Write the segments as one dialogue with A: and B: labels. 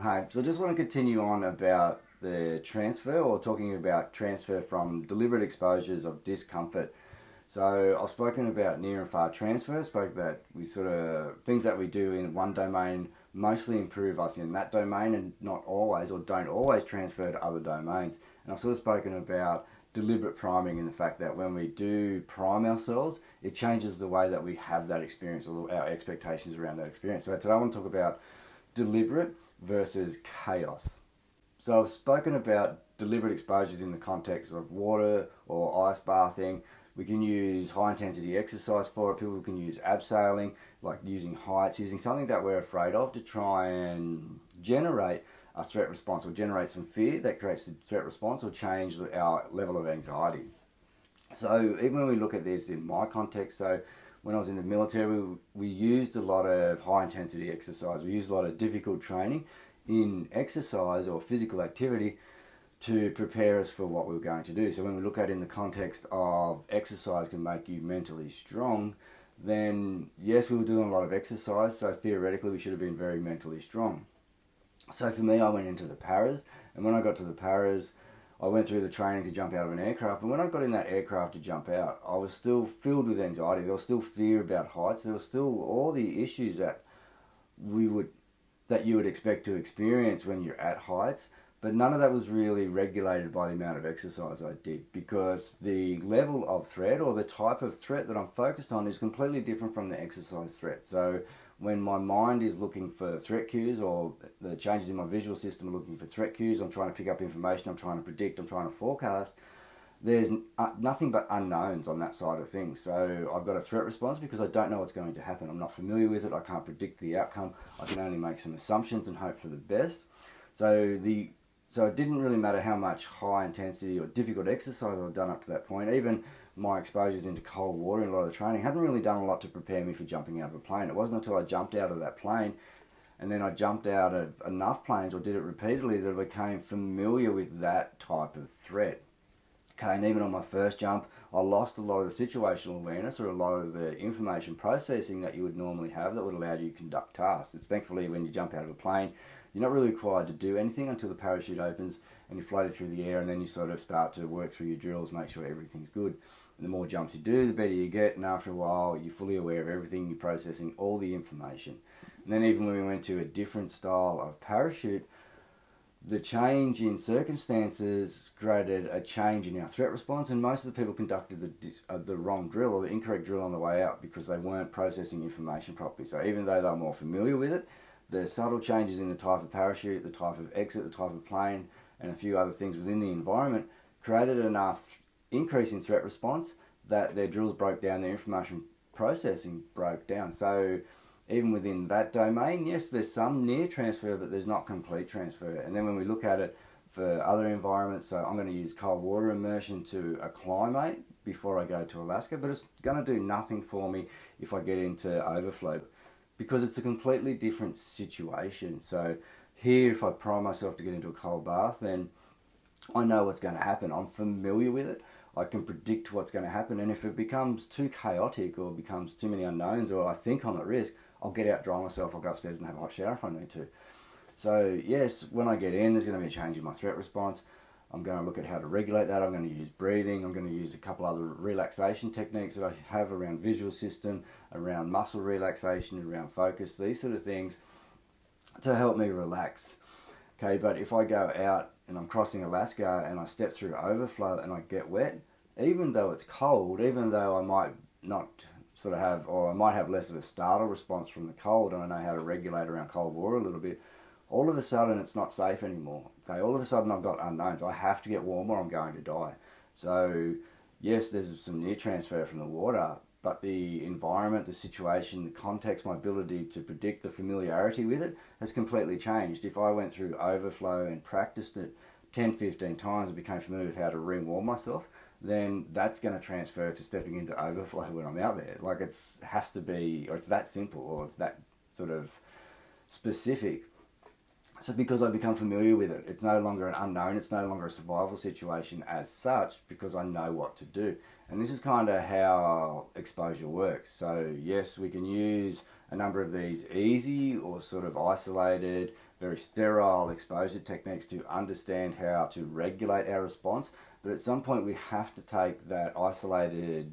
A: Hi, so I just want to continue on about the transfer, or talking about transfer from deliberate exposures of discomfort. So I've spoken about near and far transfer, spoke that we sort of, things that we do in one domain mostly improve us in that domain and not always, or don't always transfer to other domains. And I've sort of spoken about deliberate priming and the fact that when we do prime ourselves, it changes the way that we have that experience, or our expectations around that experience. So today I want to talk about deliberate versus chaos. So I've spoken about deliberate exposures in the context of water or ice bathing. We can use high intensity exercise for it. People can use abseiling, like using heights, using something that we're afraid of to try and generate a threat response, or generate some fear that creates the threat response, or change our level of anxiety. So even when we look at this in my context, so when I was in the military, we used a lot of high intensity exercise. We used a lot of difficult training in exercise or physical activity to prepare us for what we were going to do. So when we look at it in the context of exercise can make you mentally strong, then yes, we were doing a lot of exercise, so theoretically we should have been very mentally strong. So for me, I went into the paras, and when I got to the paras, I went through the training to jump out of an aircraft, and when I got in that aircraft to jump out, I was still filled with anxiety. There was still fear about heights. There was still all the issues that you would expect to experience when you're at heights, but none of that was really regulated by the amount of exercise I did, because the level of threat, or the type of threat that I'm focused on, is completely different from the exercise threat. So when my mind is looking for threat cues, or the changes in my visual system are looking for threat cues, I'm trying to pick up information, I'm trying to predict, I'm trying to forecast, there's nothing but unknowns on that side of things. So I've got a threat response because I don't know what's going to happen. I'm not familiar with it. I can't predict the outcome. I can only make some assumptions and hope for the best. So it didn't really matter how much high intensity or difficult exercise I'd done up to that point. Even my exposures into cold water and a lot of the training hadn't really done a lot to prepare me for jumping out of a plane. It wasn't until I jumped out of that plane, and then I jumped out of enough planes, or did it repeatedly, that I became familiar with that type of threat. Okay, and even on my first jump, I lost a lot of the situational awareness, or a lot of the information processing that you would normally have that would allow you to conduct tasks. It's thankfully when you jump out of a plane, you're not really required to do anything until the parachute opens and you're floated through the air, and then you sort of start to work through your drills, make sure everything's good. And the more jumps you do, the better you get, and after a while you're fully aware of everything, you're processing all the information. And then even when we went to a different style of parachute, the change in circumstances created a change in our threat response, and most of the people conducted the wrong drill, or the incorrect drill on the way out, because they weren't processing information properly. So even though they were more familiar with it, the subtle changes in the type of parachute, the type of exit, the type of plane, and a few other things within the environment created enough increase in threat response that their drills broke down, their information processing broke down. So even within that domain, yes, there's some near transfer, but there's not complete transfer. And then when we look at it for other environments, so I'm going to use cold water immersion to acclimate before I go to Alaska, but it's going to do nothing for me if I get into overflow, because it's a completely different situation. So here, if I prime myself to get into a cold bath, then I know what's going to happen. I'm familiar with it. I can predict what's going to happen. And if it becomes too chaotic, or becomes too many unknowns, or I think I'm at risk, I'll get out, dry myself, I'll go upstairs and have a hot shower if I need to. So yes, when I get in, there's going to be a change in my threat response. I'm going to look at how to regulate that. I'm going to use breathing. I'm going to use a couple other relaxation techniques that I have around visual system, around muscle relaxation, around focus, these sort of things to help me relax. Okay, but if I go out and I'm crossing Alaska and I step through overflow and I get wet, even though it's cold, even though I might not sort of have, or I might have less of a startle response from the cold, and I know how to regulate around cold water a little bit, all of a sudden it's not safe anymore. Okay, all of a sudden I've got unknowns. I have to get warm or I'm going to die. So yes, there's some near transfer from the water, but the environment, the situation, the context, my ability to predict, the familiarity with it has completely changed. If I went through overflow and practiced it 10, 15 times and became familiar with how to re-warm myself, then that's going to transfer to stepping into overflow when I'm out there. Like, has to be, or it's that simple, or that sort of specific. So because I become familiar with it, it's no longer an unknown, it's no longer a survival situation as such, because I know what to do. And this is kind of how exposure works. So yes, we can use a number of these easy or sort of isolated very sterile exposure techniques to understand how to regulate our response. But at some point we have to take that isolated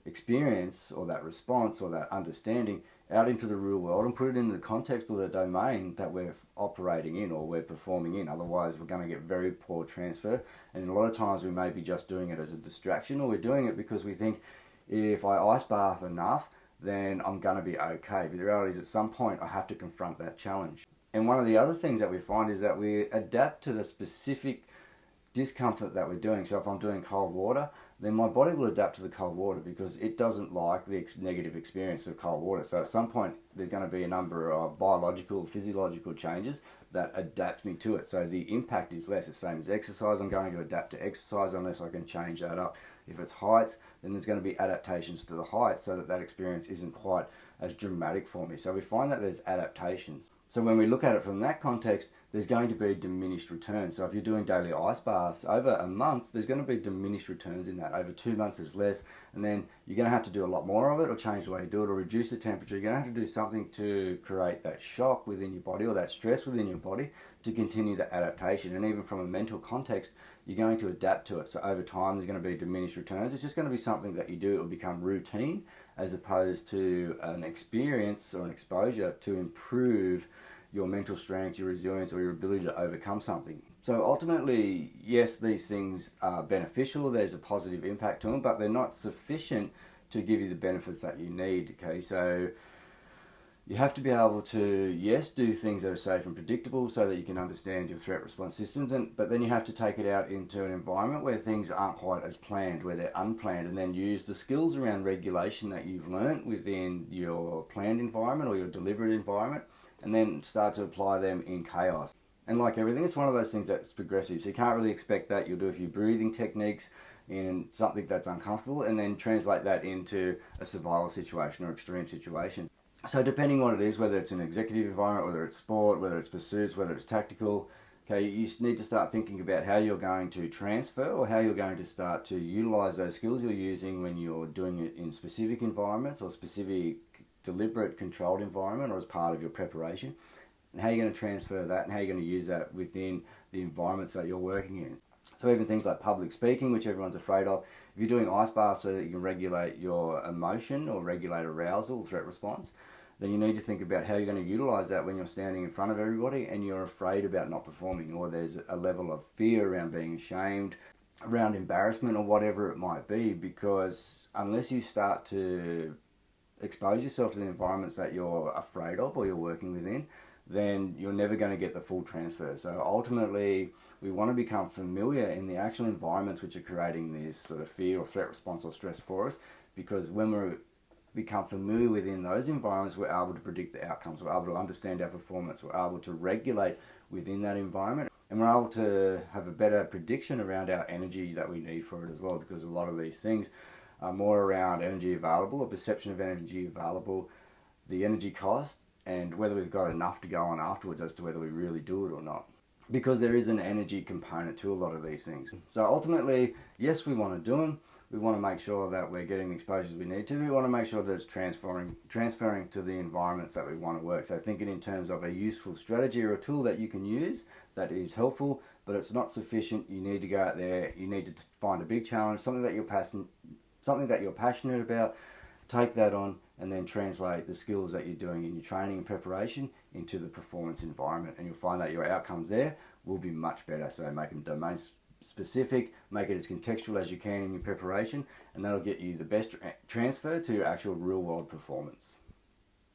A: experience or that response or that understanding out into the real world and put it in the context or the domain that we're operating in or we're performing in. Otherwise we're going to get very poor transfer, and a lot of times we may be just doing it as a distraction, or we're doing it because we think if I ice bath enough then I'm going to be okay. But the reality is at some point I have to confront that challenge. And one of the other things that we find is that we adapt to the specific discomfort that we're doing. So if I'm doing cold water, then my body will adapt to the cold water because it doesn't like the negative experience of cold water. So at some point there's going to be a number of biological, physiological changes that adapt me to it. So the impact is less. It's the same as exercise. I'm going to adapt to exercise unless I can change that up. If it's heights, then there's going to be adaptations to the height so that that experience isn't quite as dramatic for me. So we find that there's adaptations. So when we look at it from that context, there's going to be diminished returns. So if you're doing daily ice baths over a month, there's going to be diminished returns in that. Over 2 months is less, and then you're going to have to do a lot more of it, or change the way you do it, or reduce the temperature. You're going to have to do something to create that shock within your body or that stress within your body to continue the adaptation. And even from a mental context, you're going to adapt to it. So over time, there's going to be diminished returns. It's just going to be something that you do. It will become routine as opposed to an experience or an exposure to improve your mental strength, your resilience, or your ability to overcome something. So ultimately, yes, these things are beneficial. There's a positive impact to them, but they're not sufficient to give you the benefits that you need. Okay, so you have to be able to, yes, do things that are safe and predictable so that you can understand your threat response systems, but then you have to take it out into an environment where things aren't quite as planned, where they're unplanned, and then use the skills around regulation that you've learnt within your planned environment or your deliberate environment, and then start to apply them in chaos. And like everything, it's one of those things that's progressive. So you can't really expect that. You'll do a few breathing techniques in something that's uncomfortable and then translate that into a survival situation or extreme situation. So depending on what it is, whether it's an executive environment, whether it's sport, whether it's pursuits, whether it's tactical, okay, you need to start thinking about how you're going to transfer or how you're going to start to utilize those skills you're using when you're doing it in specific environments or specific deliberate controlled environment or as part of your preparation, and how you're going to transfer that and how you're going to use that within the environments that you're working in. So even things like public speaking, which everyone's afraid of, if you're doing ice baths so that you can regulate your emotion or regulate arousal, threat response, then you need to think about how you're going to utilize that when you're standing in front of everybody and you're afraid about not performing, or there's a level of fear around being ashamed, around embarrassment, or whatever it might be, because unless you start to expose yourself to the environments that you're afraid of or you're working within, then you're never going to get the full transfer. So ultimately, we want to become familiar in the actual environments which are creating this sort of fear or threat response or stress for us, because when we become familiar within those environments, we're able to predict the outcomes, we're able to understand our performance, we're able to regulate within that environment, and we're able to have a better prediction around our energy that we need for it as well, because a lot of these things are more around energy available, or perception of energy available, the energy cost, and whether we've got enough to go on afterwards as to whether we really do it or not. Because there is an energy component to a lot of these things. So ultimately, yes, we want to do them. We want to make sure that we're getting the exposures we need to. We want to make sure that it's transferring to the environments that we want to work. So thinking in terms of a useful strategy or a tool that you can use that is helpful, but it's not sufficient. You need to go out there. You need to find a big challenge, something that you're passionate about. Take that on and then translate the skills that you're doing in your training and preparation into the performance environment, and you'll find that your outcomes there will be much better. So make them domain specific, make it as contextual as you can in your preparation, and that'll get you the best transfer to your actual real world performance.